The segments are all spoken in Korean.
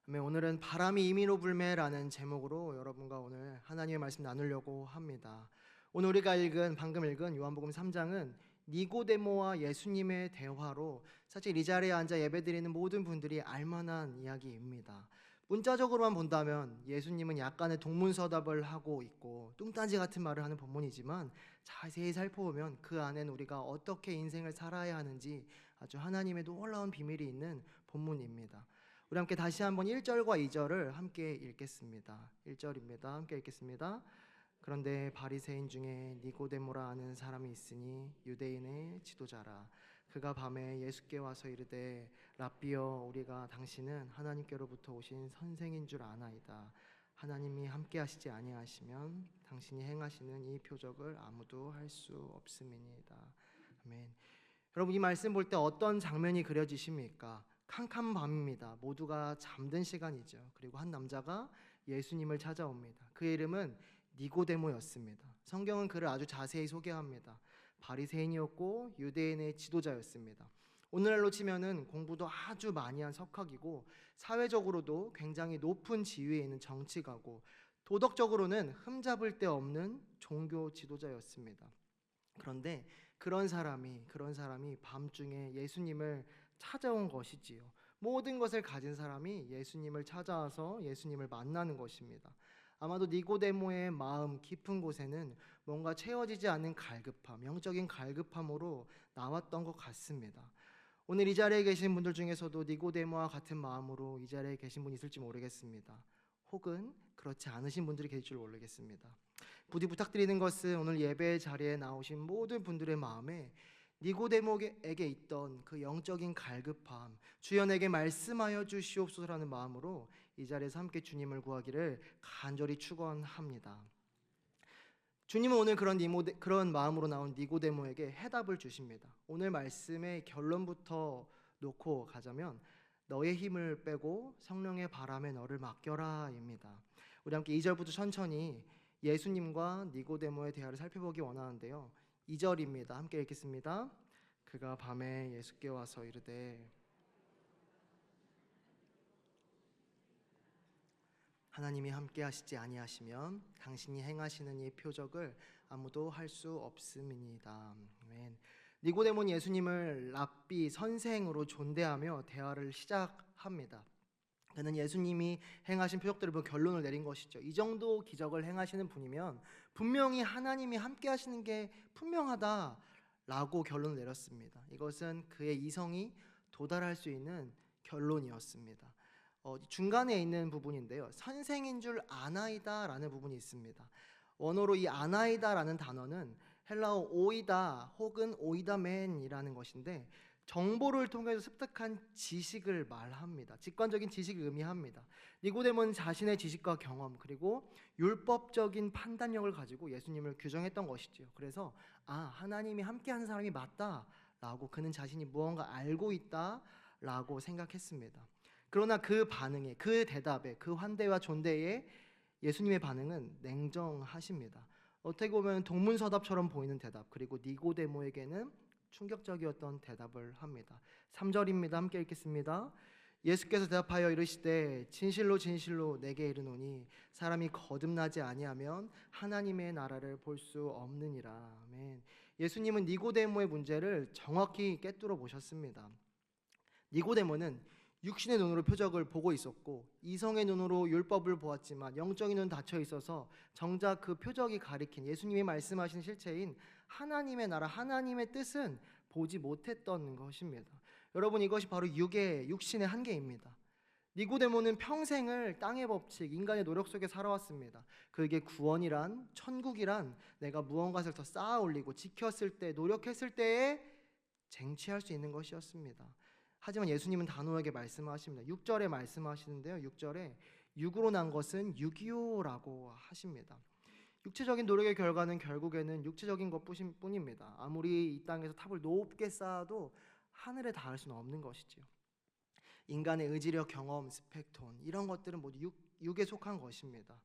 아멘. 오늘은 바람이 임의로 불매라는 제목으로 여러분과 오늘 하나님의 말씀 나누려고 합니다. 오늘 우리가 방금 읽은 요한복음 3장은 니고데모와 예수님의 대화로 사실 이 자리에 앉아 예배드리는 모든 분들이 알만한 이야기입니다. 문자적으로만 본다면 예수님은 약간의 동문서답을 하고 있고 뚱딴지 같은 말을 하는 본문이지만 자세히 살펴보면 그 안엔 우리가 어떻게 인생을 살아야 하는지 아주 하나님의 놀라운 비밀이 있는 본문입니다. 우리 함께 다시 한번 1절과 2절을 함께 읽겠습니다. 1절입니다. 함께 읽겠습니다. 그런데 바리새인 중에 니고데모라 하는 사람이 있으니 유대인의 지도자라. 그가 밤에 예수께 와서 이르되 랍비여, 우리가 당신은 하나님께로부터 오신 선생인 줄 아나이다. 하나님이 함께 하시지 아니하시면 당신이 행하시는 이 표적을 아무도 할 수 없음이니이다. 아멘. 여러분, 이 말씀 볼 때 어떤 장면이 그려지십니까? 캄캄한 밤입니다. 모두가 잠든 시간이죠. 그리고 한 남자가 예수님을 찾아옵니다. 그의 이름은 니고데모였습니다. 성경은 그를 아주 자세히 소개합니다. 바리새인이었고 유대인의 지도자였습니다. 오늘날로 치면은 공부도 아주 많이 한 석학이고 사회적으로도 굉장히 높은 지위에 있는 정치가고 도덕적으로는 흠잡을 데 없는 종교 지도자였습니다. 그런데 그런 사람이 밤중에 예수님을 찾아온 것이지요. 모든 것을 가진 사람이 예수님을 찾아와서 예수님을 만나는 것입니다. 아마도 니고데모의 마음 깊은 곳에는 뭔가 채워지지 않는 갈급함, 영적인 갈급함으로 나왔던 것 같습니다. 오늘 이 자리에 계신 분들 중에서도 니고데모와 같은 마음으로 이 자리에 계신 분이 있을지 모르겠습니다. 혹은 그렇지 않으신 분들이 계실 줄 모르겠습니다. 부디 부탁드리는 것은 오늘 예배 자리에 나오신 모든 분들의 마음에 니고데모에게 있던 그 영적인 갈급함, 주여 내게 말씀하여 주시옵소서라는 마음으로 이 자리에서 함께 주님을 구하기를 간절히 축원합니다. 주님은 오늘 그런 마음으로 나온 니고데모에게 해답을 주십니다. 오늘 말씀의 결론부터 놓고 가자면 너의 힘을 빼고 성령의 바람에 너를 맡겨라입니다. 우리 함께 2절부터 천천히 예수님과 니고데모의 대화를 살펴보기 원하는데요. 2절입니다. 함께 읽겠습니다. 그가 밤에 예수께 와서 이르되 하나님이 함께 하시지 아니하시면 당신이 행하시는 이 표적을 아무도 할 수 없음이니이다. 아멘. 니고데모는 예수님을 랍비 선생으로 존대하며 대화를 시작합니다. 그는 예수님이 행하신 표적들을 보고 결론을 내린 것이죠. 이 정도 기적을 행하시는 분이면 분명히 하나님이 함께 하시는 게 분명하다라고 결론을 내렸습니다. 이것은 그의 이성이 도달할 수 있는 결론이었습니다. 중간에 있는 부분인데요. 선생인 줄 아나이다라는 부분이 있습니다. 원어로 이 아나이다라는 단어는 헬라어 오이다 혹은 오이다맨이라는 것인데 정보를 통해서 습득한 지식을 말합니다. 직관적인 지식을 의미합니다. 니고데모는 자신의 지식과 경험 그리고 율법적인 판단력을 가지고 예수님을 규정했던 것이지요. 그래서 하나님이 함께하는 사람이 맞다라고 그는 자신이 무언가 알고 있다라고 생각했습니다. 그러나 그 반응에, 그 대답에, 그 환대와 존대에 예수님의 반응은 냉정하십니다. 어떻게 보면 동문서답처럼 보이는 대답, 그리고 니고데모에게는 충격적이었던 대답을 합니다. 3절입니다. 함께 읽겠습니다. 예수께서 대답하여 이르시되 진실로 진실로 내게 이르노니 사람이 거듭나지 아니하면 하나님의 나라를 볼 수 없느니라. 아멘. 예수님은 니고데모의 문제를 정확히 꿰뚫어 보셨습니다. 니고데모는 육신의 눈으로 표적을 보고 있었고 이성의 눈으로 율법을 보았지만 영적인 눈은 닫혀 있어서 정작 그 표적이 가리킨 예수님이 말씀하신 실체인 하나님의 나라, 하나님의 뜻은 보지 못했던 것입니다. 여러분, 이것이 바로 육신의 한계입니다. 니고데모는 평생을 땅의 법칙, 인간의 노력 속에 살아왔습니다. 그에게 구원이란, 천국이란 내가 무언가를 더 쌓아 올리고 지켰을 때, 노력했을 때에 쟁취할 수 있는 것이었습니다. 하지만 예수님은 단호하게 말씀하십니다. 6절에 말씀하시는데요. 6절에 육으로 난 것은 육이요라고 하십니다. 육체적인 노력의 결과는 결국에는 육체적인 것뿐입니다. 아무리 이 땅에서 탑을 높게 쌓아도 하늘에 닿을 수는 없는 것이지요. 인간의 의지력, 경험, 스펙톤 이런 것들은 모두 육에 속한 것입니다.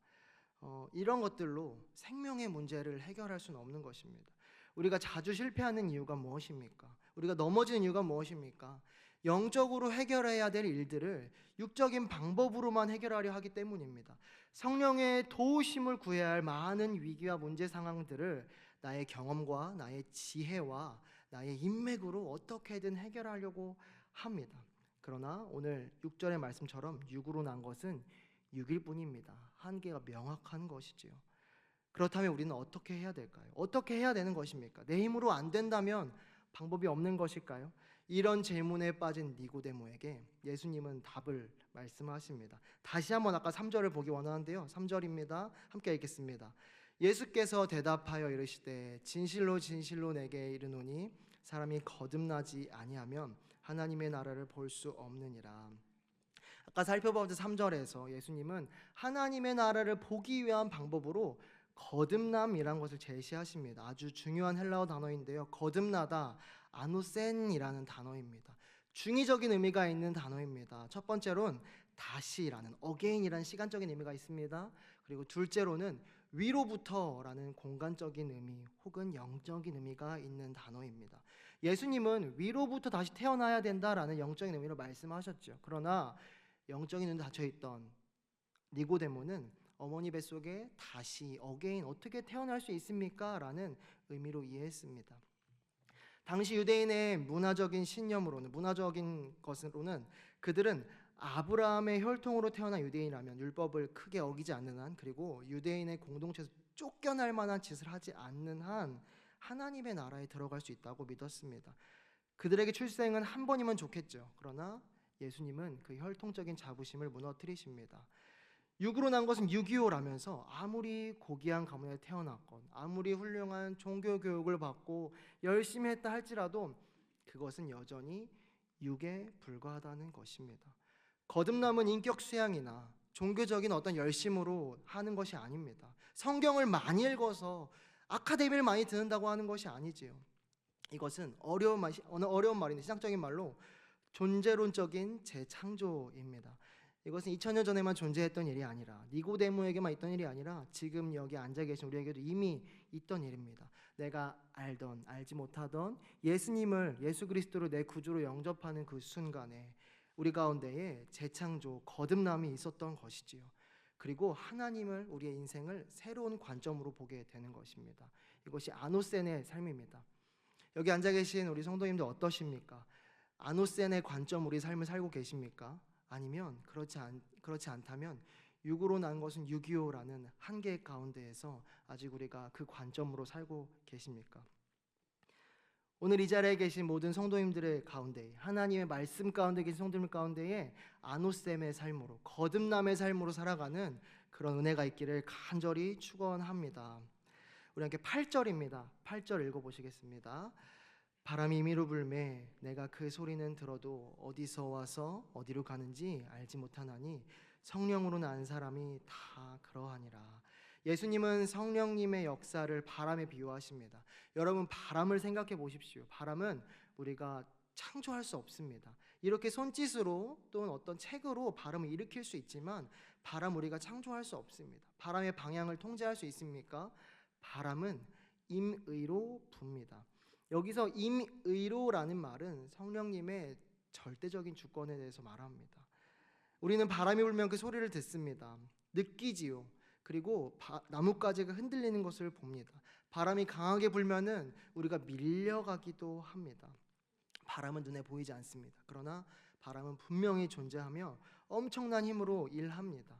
이런 것들로 생명의 문제를 해결할 수는 없는 것입니다. 우리가 자주 실패하는 이유가 무엇입니까? 우리가 넘어지는 이유가 무엇입니까? 영적으로 해결해야 될 일들을 육적인 방법으로만 해결하려 하기 때문입니다. 성령의 도우심을 구해야 할 많은 위기와 문제 상황들을 나의 경험과 나의 지혜와 나의 인맥으로 어떻게든 해결하려고 합니다. 그러나 오늘 6절의 말씀처럼 육으로 난 것은 육일 뿐입니다. 한계가 명확한 것이지요. 그렇다면 우리는 어떻게 해야 될까요? 어떻게 해야 되는 것입니까? 내 힘으로 안 된다면 방법이 없는 것일까요? 이런 질문에 빠진 니고데모에게 예수님은 답을 말씀하십니다. 다시 한번 아까 3절을 보기 원하는데요. 3절입니다. 함께 읽겠습니다. 예수께서 대답하여 이르시되 진실로 진실로 내게 이르노니 사람이 거듭나지 아니하면 하나님의 나라를 볼 수 없느니라. 아까 살펴본 3절에서 예수님은 하나님의 나라를 보기 위한 방법으로 거듭남이라는 것을 제시하십니다. 아주 중요한 헬라어 단어인데요. 거듭나다, 아누센이라는 단어입니다. 중의적인 의미가 있는 단어입니다. 첫 번째로는 다시라는 again이라는 시간적인 의미가 있습니다. 그리고 둘째로는 위로부터라는 공간적인 의미 혹은 영적인 의미가 있는 단어입니다. 예수님은 위로부터 다시 태어나야 된다라는 영적인 의미로 말씀하셨죠. 그러나 영적인 눈 닫혀있던 니고데모는 어머니 뱃속에 다시 again 어떻게 태어날 수 있습니까? 라는 의미로 이해했습니다. 당시 유대인의 문화적인 신념으로는 문화적인 것으로는 그들은 아브라함의 혈통으로 태어난 유대인이라면 율법을 크게 어기지 않는 한 그리고 유대인의 공동체에서 쫓겨날 만한 짓을 하지 않는 한 하나님의 나라에 들어갈 수 있다고 믿었습니다. 그들에게 출생은 한 번이면 좋겠죠. 그러나 예수님은 그 혈통적인 자부심을 무너뜨리십니다. 육으로 난 것은 육이오라면서 아무리 고귀한 가문에 태어났건 아무리 훌륭한 종교 교육을 받고 열심히 했다 할지라도 그것은 여전히 육에 불과하다는 것입니다. 거듭남은 인격 수양이나 종교적인 어떤 열심으로 하는 것이 아닙니다. 성경을 많이 읽어서 아카데미를 많이 듣는다고 하는 것이 아니지요. 이것은 어려운 말인데 시장적인 말로 존재론적인 재창조입니다. 이것은 2000년 전에만 존재했던 일이 아니라 니고데모에게만 있던 일이 아니라 지금 여기 앉아 계신 우리에게도 이미 있던 일입니다. 내가 알던 알지 못하던 예수님을 예수 그리스도를 내 구주로 영접하는 그 순간에 우리 가운데에 재창조 거듭남이 있었던 것이지요. 그리고 하나님을 우리의 인생을 새로운 관점으로 보게 되는 것입니다. 이것이 아노센의 삶입니다. 여기 앉아 계신 우리 성도님들 어떠십니까? 아노센의 관점 우리 삶을 살고 계십니까? 아니면 그렇지 않다면 육으로 난 것은 육이오라는 한계 가운데에서 아직 우리가 그 관점으로 살고 계십니까? 오늘 이 자리에 계신 모든 성도님들의 가운데 하나님의 말씀 가운데 계신 성도님 가운데에 아노셈의 삶으로 거듭남의 삶으로 살아가는 그런 은혜가 있기를 간절히 축원합니다. 우리 함께 8절입니다. 8절 읽어보시겠습니다. 바람이 임의로 불매 내가 그 소리는 들어도 어디서 와서 어디로 가는지 알지 못하나니 성령으로 난 사람이 다 그러하니라. 예수님은 성령님의 역사를 바람에 비유하십니다. 여러분 바람을 생각해 보십시오. 바람은 우리가 창조할 수 없습니다. 이렇게 손짓으로 또는 어떤 책으로 바람을 일으킬 수 있지만 바람 우리가 창조할 수 없습니다. 바람의 방향을 통제할 수 있습니까? 바람은 임의로 붑니다. 여기서 임의로라는 말은 성령님의 절대적인 주권에 대해서 말합니다. 우리는 바람이 불면 그 소리를 듣습니다. 느끼지요. 그리고 나뭇가지가 흔들리는 것을 봅니다. 바람이 강하게 불면은 우리가 밀려가기도 합니다. 바람은 눈에 보이지 않습니다. 그러나 바람은 분명히 존재하며 엄청난 힘으로 일합니다.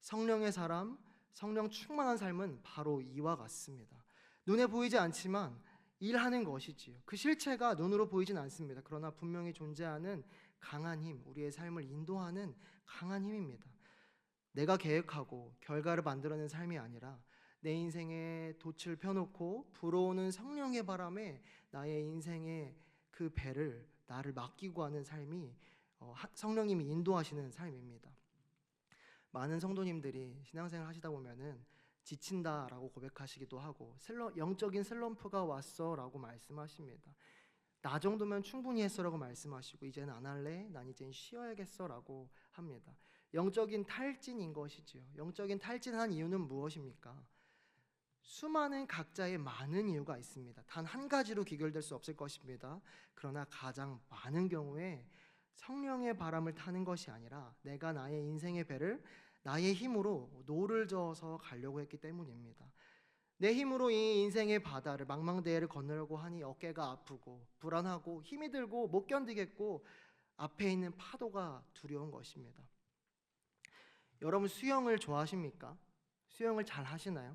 성령의 사람, 성령 충만한 삶은 바로 이와 같습니다. 눈에 보이지 않지만 일하는 것이지요. 그 실체가 눈으로 보이진 않습니다. 그러나 분명히 존재하는 강한 힘, 우리의 삶을 인도하는 강한 힘입니다. 내가 계획하고 결과를 만들어낸 삶이 아니라 내 인생에 돛을 펴놓고 불어오는 성령의 바람에 나의 인생의 그 배를 나를 맡기고 하는 삶이 성령님이 인도하시는 삶입니다. 많은 성도님들이 신앙생활 하시다 보면은 지친다라고 고백하시기도 하고 영적인 슬럼프가 왔어라고 말씀하십니다. 나 정도면 충분히 했어라고 말씀하시고 이제는 안 할래? 난 이제는 쉬어야겠어라고 합니다. 영적인 탈진인 것이지요. 영적인 탈진한 이유는 무엇입니까? 수많은 각자의 많은 이유가 있습니다. 단 한 가지로 귀결될 수 없을 것입니다. 그러나 가장 많은 경우에 성령의 바람을 타는 것이 아니라 내가 나의 인생의 배를 나의 힘으로 노를 저어서 가려고 했기 때문입니다. 내 힘으로 이 인생의 바다를 망망대해를 건너려고 하니 어깨가 아프고 불안하고 힘이 들고 못 견디겠고 앞에 있는 파도가 두려운 것입니다. 여러분 수영을 좋아하십니까? 수영을 잘 하시나요?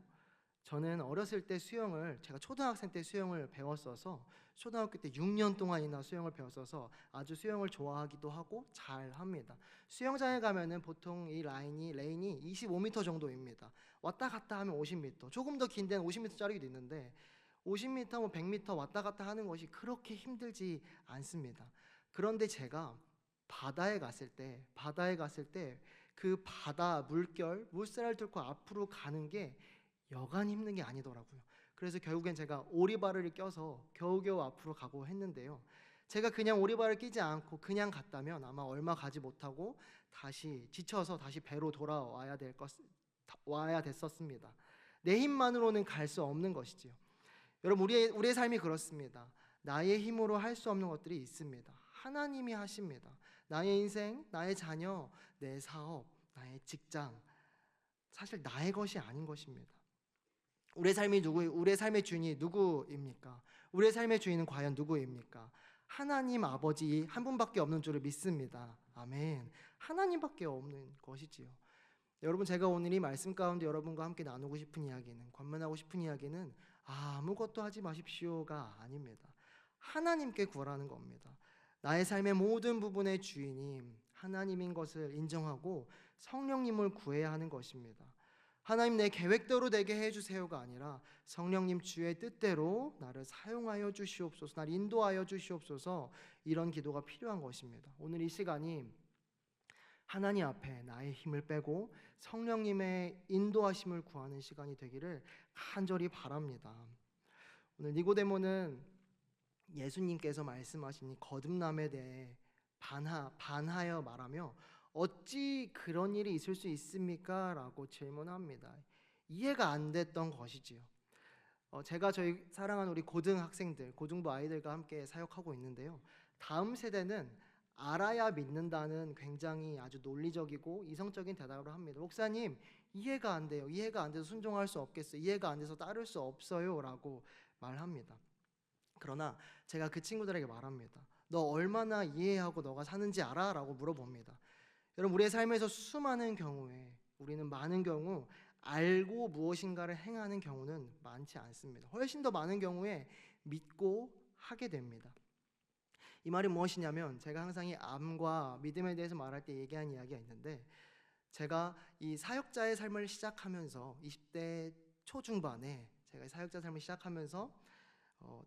저는 어렸을 때 수영을 제가 초등학생 때 수영을 배웠어서 초등학교 때 6년 동안이나 수영을 배웠어서 아주 수영을 좋아하기도 하고 잘 합니다. 수영장에 가면은 보통 이 레인이 25m 정도입니다. 왔다 갔다 하면 50m, 조금 더 긴 데는 50m짜리도 있는데 50m, 100m 왔다 갔다 하는 것이 그렇게 힘들지 않습니다. 그런데 제가 바다에 갔을 때 그 바다 물결, 물살을 뚫고 앞으로 가는 게 여간 힘든 게 아니더라고요. 그래서 결국엔 제가 오리발을 껴서 겨우겨우 앞으로 가고 했는데요. 제가 그냥 오리발을 끼지 않고 그냥 갔다면 아마 얼마 가지 못하고 다시 지쳐서 다시 배로 돌아와야 됐었습니다. 내 힘만으로는 갈 수 없는 것이지요. 여러분 우리의 삶이 그렇습니다. 나의 힘으로 할 수 없는 것들이 있습니다. 하나님이 하십니다. 나의 인생, 나의 자녀, 내 사업, 나의 직장, 사실 나의 것이 아닌 것입니다. 우리의 삶의 주인이 누구입니까? 우리의 삶의 주인은 과연 누구입니까? 하나님 아버지 한 분밖에 없는 줄을 믿습니다. 아멘. 하나님밖에 없는 것이지요. 여러분 제가 오늘 이 말씀 가운데 여러분과 함께 나누고 싶은 이야기는, 권면하고 싶은 이야기는 아무것도 하지 마십시오가 아닙니다. 하나님께 구하라는 겁니다. 나의 삶의 모든 부분의 주인이 하나님인 것을 인정하고 성령님을 구해야 하는 것입니다. 하나님 내 계획대로 되게 해주세요가 아니라 성령님 주의 뜻대로 나를 사용하여 주시옵소서, 나를 인도하여 주시옵소서, 이런 기도가 필요한 것입니다. 오늘 이 시간이 하나님 앞에 나의 힘을 빼고 성령님의 인도하심을 구하는 시간이 되기를 간절히 바랍니다. 오늘 니고데모는 예수님께서 말씀하신 이 거듭남에 대해 반하여 말하며 어찌 그런 일이 있을 수 있습니까? 라고 질문합니다. 이해가 안 됐던 것이지요. 제가 저희 사랑하는 우리 고등학생들, 고등부 아이들과 함께 사역하고 있는데요. 다음 세대는 알아야 믿는다는 굉장히 아주 논리적이고 이성적인 대답을 합니다. 목사님, 이해가 안 돼요. 이해가 안 돼서 순종할 수 없겠어요. 이해가 안 돼서 따를 수 없어요. 라고 말합니다. 그러나 제가 그 친구들에게 말합니다. 너 얼마나 이해하고 너가 사는지 알아? 라고 물어봅니다. 여러분 우리의 삶에서 수많은 경우에 우리는 많은 경우 알고 무엇인가를 행하는 경우는 많지 않습니다. 훨씬 더 많은 경우에 믿고 하게 됩니다. 이 말이 무엇이냐면 제가 항상 이 암과 믿음에 대해서 말할 때 얘기한 이야기가 있는데, 제가 이 사역자의 삶을 시작하면서 20대 초중반에 제가 사역자 삶을 시작하면서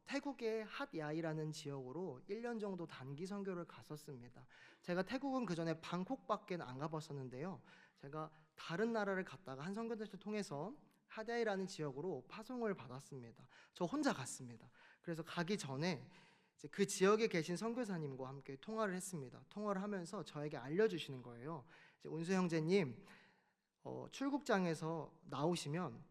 태국의 핫야이라는 지역으로 1년 정도 단기 선교를 갔었습니다. 제가 태국은 그 전에 방콕밖에 안 가봤었는데요. 제가 다른 나라를 갔다가 한 선교단체를 통해서 핫야이라는 지역으로 파송을 받았습니다. 저 혼자 갔습니다. 그래서 가기 전에 이제 그 지역에 계신 선교사님과 함께 통화를 했습니다. 통화를 하면서 저에게 알려주시는 거예요. 이제 운수 형제님, 출국장에서 나오시면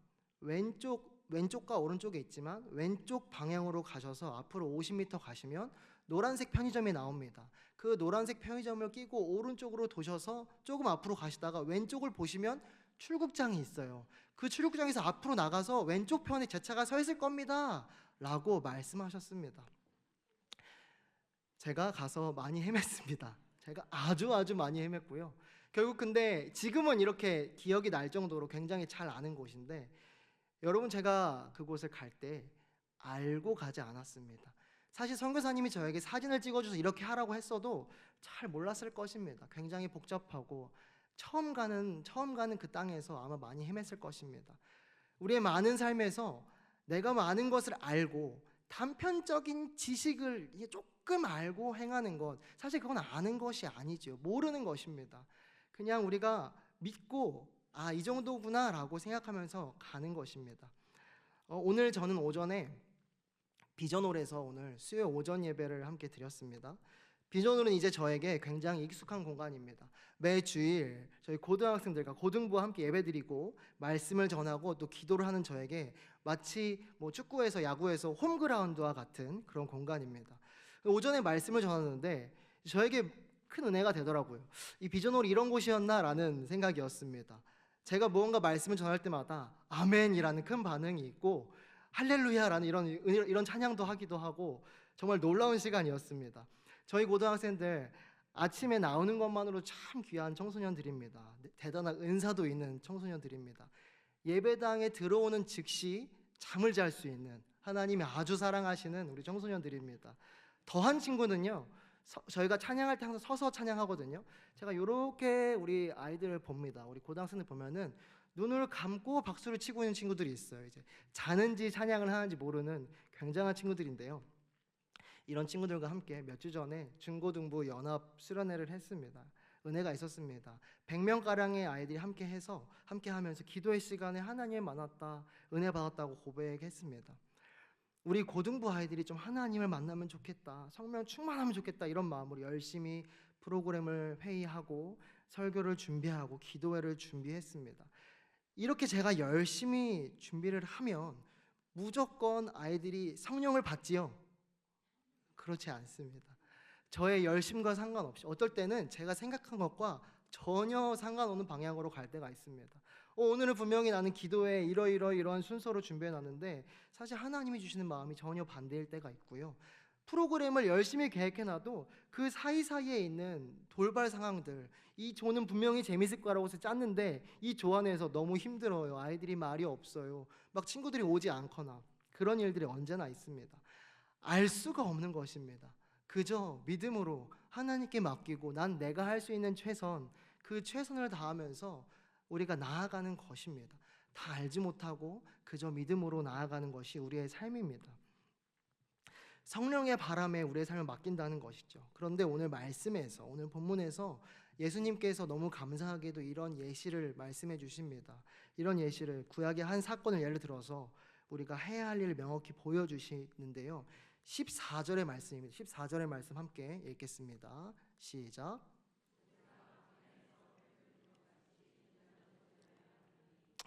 왼쪽과 오른쪽에 있지만 왼쪽 방향으로 가셔서 앞으로 50m 가시면 노란색 편의점이 나옵니다. 그 노란색 편의점을 끼고 오른쪽으로 도셔서 조금 앞으로 가시다가 왼쪽을 보시면 출국장이 있어요. 그 출국장에서 앞으로 나가서 왼쪽 편에 제 차가 서 있을 겁니다 라고 말씀하셨습니다. 제가 가서 많이 헤맸습니다. 제가 아주 많이 헤맸고요. 결국 근데 지금은 이렇게 기억이 날 정도로 굉장히 잘 아는 곳인데, 여러분 제가 그곳을 갈 때 알고 가지 않았습니다. 사실 선교사님이 저에게 사진을 찍어줘서 이렇게 하라고 했어도 잘 몰랐을 것입니다. 굉장히 복잡하고 처음 가는 그 땅에서 아마 많이 헤맸을 것입니다. 우리의 많은 삶에서 내가 많은 것을 알고 단편적인 지식을 조금 알고 행하는 것, 사실 그건 아는 것이 아니죠. 모르는 것입니다. 그냥 우리가 믿고 이 정도구나 라고 생각하면서 가는 것입니다. 오늘 저는 오전에 비전홀에서 오늘 수요 오전 예배를 함께 드렸습니다. 비전홀은 이제 저에게 굉장히 익숙한 공간입니다. 매 주일 저희 고등학생들과 고등부와 함께 예배드리고 말씀을 전하고 또 기도를 하는 저에게 마치 축구에서 야구에서 홈그라운드와 같은 그런 공간입니다. 오전에 말씀을 전하는데 저에게 큰 은혜가 되더라고요. 이 비전홀이 이런 곳이었나라는 생각이었습니다. 제가 무언가 말씀을 전할 때마다 아멘이라는 큰 반응이 있고 할렐루야라는 이런 찬양도 하기도 하고 정말 놀라운 시간이었습니다. 저희 고등학생들 아침에 나오는 것만으로 참 귀한 청소년들입니다. 대단한 은사도 있는 청소년들입니다. 예배당에 들어오는 즉시 잠을 잘 수 있는 하나님이 아주 사랑하시는 우리 청소년들입니다. 더한 친구는요, 저희가 찬양할 때 항상 서서 찬양하거든요. 제가 이렇게 우리 아이들을 봅니다. 우리 고등학생들 보면은 눈을 감고 박수를 치고 있는 친구들이 있어요. 이제 자는지 찬양을 하는지 모르는 굉장한 친구들인데요. 이런 친구들과 함께 몇 주 전에 중고등부 연합 수련회를 했습니다. 은혜가 있었습니다. 100명가량의 아이들이 함께 하면서 기도의 시간에 하나님을 만났다, 은혜 받았다고 고백했습니다. 우리 고등부 아이들이 좀 하나님을 만나면 좋겠다, 성령 충만하면 좋겠다, 이런 마음으로 열심히 프로그램을 회의하고 설교를 준비하고 기도회를 준비했습니다. 이렇게 제가 열심히 준비를 하면 무조건 아이들이 성령을 받지요? 그렇지 않습니다. 저의 열심과 상관없이 어떨 때는 제가 생각한 것과 전혀 상관없는 방향으로 갈 때가 있습니다. 오늘은 분명히 나는 기도에 이러한 순서로 준비해 놨는데 사실 하나님이 주시는 마음이 전혀 반대일 때가 있고요. 프로그램을 열심히 계획해 놔도 그 사이사이에 있는 돌발 상황들, 이 조는 분명히 재밌을 거라고 해서 짰는데 이 조 안에서 너무 힘들어요. 아이들이 말이 없어요. 막 친구들이 오지 않거나 그런 일들이 언제나 있습니다. 알 수가 없는 것입니다. 그저 믿음으로 하나님께 맡기고 난 내가 할 수 있는 그 최선을 다하면서 우리가 나아가는 것입니다. 다 알지 못하고 그저 믿음으로 나아가는 것이 우리의 삶입니다. 성령의 바람에 우리의 삶을 맡긴다는 것이죠. 그런데 오늘 말씀에서, 오늘 본문에서 예수님께서 너무 감사하게도 이런 예시를 말씀해 주십니다. 이런 예시를, 구약의 한 사건을 예를 들어서 우리가 해야 할 일을 명확히 보여주시는데요. 14절의 말씀입니다. 14절의 말씀 함께 읽겠습니다. 시작.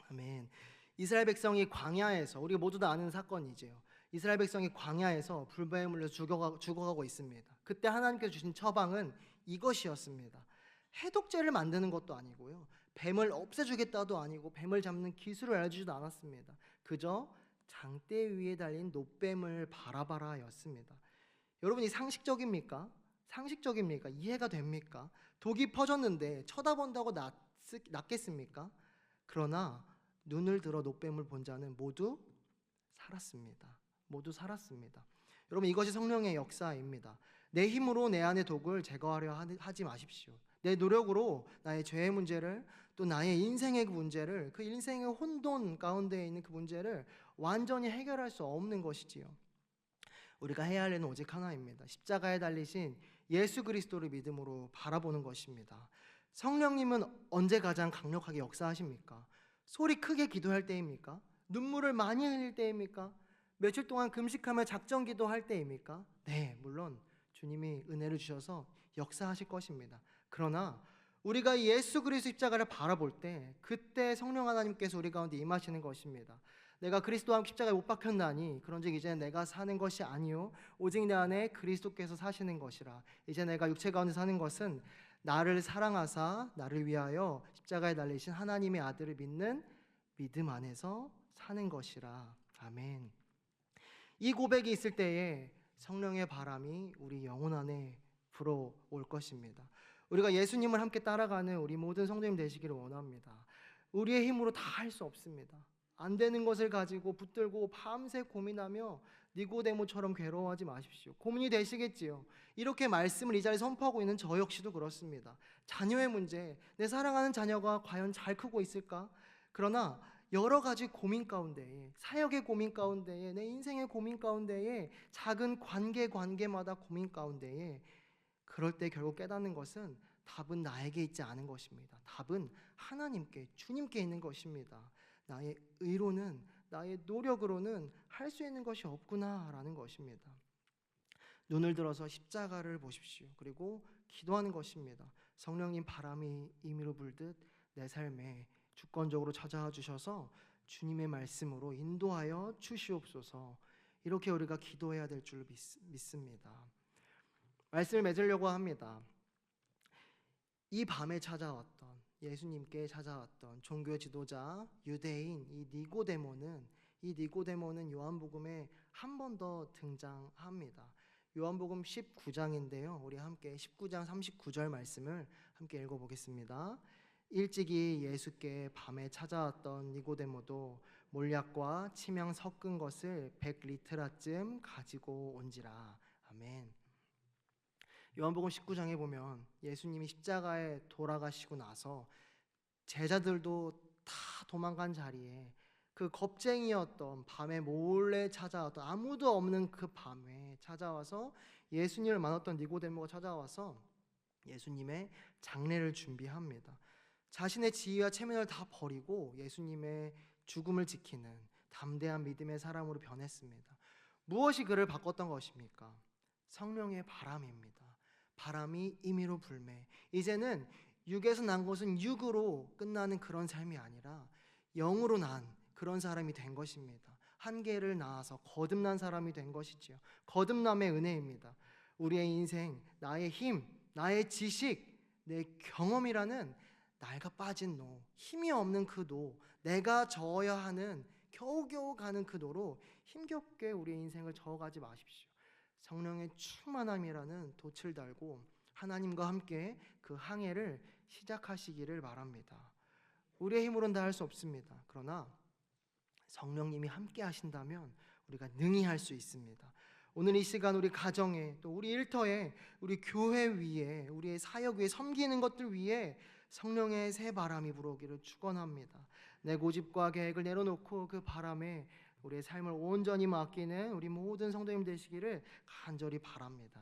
아멘. 이스라엘 백성이 광야에서, 우리가 모두 다 아는 사건이지요. 이스라엘 백성이 광야에서 불뱀을 죽어가고 있습니다. 그때 하나님께서 주신 처방은 이것이었습니다. 해독제를 만드는 것도 아니고요, 뱀을 없애주겠다도 아니고 뱀을 잡는 기술을 알려주지도 않았습니다. 그저 장대 위에 달린 노뱀을 바라봐라였습니다. 여러분, 이 상식적입니까? 상식적입니까? 이해가 됩니까? 독이 퍼졌는데 쳐다본다고 낫겠습니까? 그러나 눈을 들어 노뱀을 본 자는 모두 살았습니다. 모두 살았습니다. 여러분, 이것이 성령의 역사입니다. 내 힘으로 내 안의 독을 제거하려 하지 마십시오. 내 노력으로 나의 죄의 문제를, 또 나의 인생의 그 문제를, 그 인생의 혼돈 가운데 있는 그 문제를 완전히 해결할 수 없는 것이지요. 우리가 해야 할 일은 오직 하나입니다. 십자가에 달리신 예수 그리스도를 믿음으로 바라보는 것입니다. 성령님은 언제 가장 강력하게 역사하십니까? 소리 크게 기도할 때입니까? 눈물을 많이 흘릴 때입니까? 며칠 동안 금식하며 작정 기도할 때입니까? 네, 물론 주님이 은혜를 주셔서 역사하실 것입니다. 그러나 우리가 예수 그리스도 십자가를 바라볼 때 그때 성령 하나님께서 우리 가운데 임하시는 것입니다. 내가 그리스도와 함께 십자가에 못 박혔나니 그런즉 이제 내가 사는 것이 아니요 오직 내 안에 그리스도께서 사시는 것이라. 이제 내가 육체 가운데 사는 것은 나를 사랑하사 나를 위하여 십자가에 달리신 하나님의 아들을 믿는 믿음 안에서 사는 것이라. 아멘. 이 고백이 있을 때에 성령의 바람이 우리 영혼 안에 불어올 것입니다. 우리가 예수님을 함께 따라가는 우리 모든 성도님 되시기를 원합니다. 우리의 힘으로 다 할 수 없습니다. 안 되는 것을 가지고 붙들고 밤새 고민하며 니고데모처럼 괴로워하지 마십시오. 고민이 되시겠지요. 이렇게 말씀을 이 자리에 선포하고 있는 저 역시도 그렇습니다. 자녀의 문제, 내 사랑하는 자녀가 과연 잘 크고 있을까? 그러나 여러 가지 고민 가운데에, 사역의 고민 가운데에, 내 인생의 고민 가운데에, 작은 관계마다 고민 가운데에, 그럴 때 결국 깨닫는 것은 답은 나에게 있지 않은 것입니다. 답은 하나님께, 주님께 있는 것입니다. 나의 의로는, 나의 노력으로는 할 수 있는 것이 없구나라는 것입니다. 눈을 들어서 십자가를 보십시오. 그리고 기도하는 것입니다. 성령님, 바람이 임의로 불듯 내 삶에 주권적으로 찾아와 주셔서 주님의 말씀으로 인도하여 주시옵소서. 이렇게 우리가 기도해야 될 줄 믿습니다. 말씀을 맺으려고 합니다. 이 밤에 찾아왔던 예수님께 찾아왔던 종교 지도자 유대인 이 니고데모는 요한복음에 한 번 더 등장합니다. 요한복음 19장인데요. 우리 함께 19장 39절 말씀을 함께 읽어보겠습니다. 일찍이 예수께 밤에 찾아왔던 니고데모도 몰약과 치명 섞은 것을 100리트라쯤 가지고 온지라. 아멘. 요한복음 19장에 보면 예수님이 십자가에 돌아가시고 나서 제자들도 다 도망간 자리에 그 겁쟁이였던 밤에 몰래 찾아왔던 아무도 없는 그 밤에 찾아와서 예수님을 만났던 니고데모가 찾아와서 예수님의 장례를 준비합니다. 자신의 지위와 체면을 다 버리고 예수님의 죽음을 지키는 담대한 믿음의 사람으로 변했습니다. 무엇이 그를 바꿨던 것입니까? 성령의 바람입니다. 바람이 임의로 불매. 이제는 육에서 난 것은 육으로 끝나는 그런 삶이 아니라 영으로 난 그런 사람이 된 것입니다. 한계를 낳아서 거듭난 사람이 된 것이지요. 거듭남의 은혜입니다. 우리의 인생, 나의 힘, 나의 지식, 내 경험이라는 낡아 빠진 노, 힘이 없는 그 노, 내가 저어야 하는 겨우겨우 가는 그 노로 힘겹게 우리의 인생을 저어가지 마십시오. 성령의 충만함이라는 돛을 달고 하나님과 함께 그 항해를 시작하시기를 바랍니다. 우리의 힘으로는 다 할 수 없습니다. 그러나 성령님이 함께 하신다면 우리가 능히 할 수 있습니다. 오늘 이 시간 우리 가정에 또 우리 일터에 우리 교회 위에 우리의 사역 위에 섬기는 것들 위에 성령의 새 바람이 불어오기를 축원합니다. 내 고집과 계획을 내려놓고 그 바람에 우리의 삶을 온전히 맡기는 우리 모든 성도님 되시기를 간절히 바랍니다.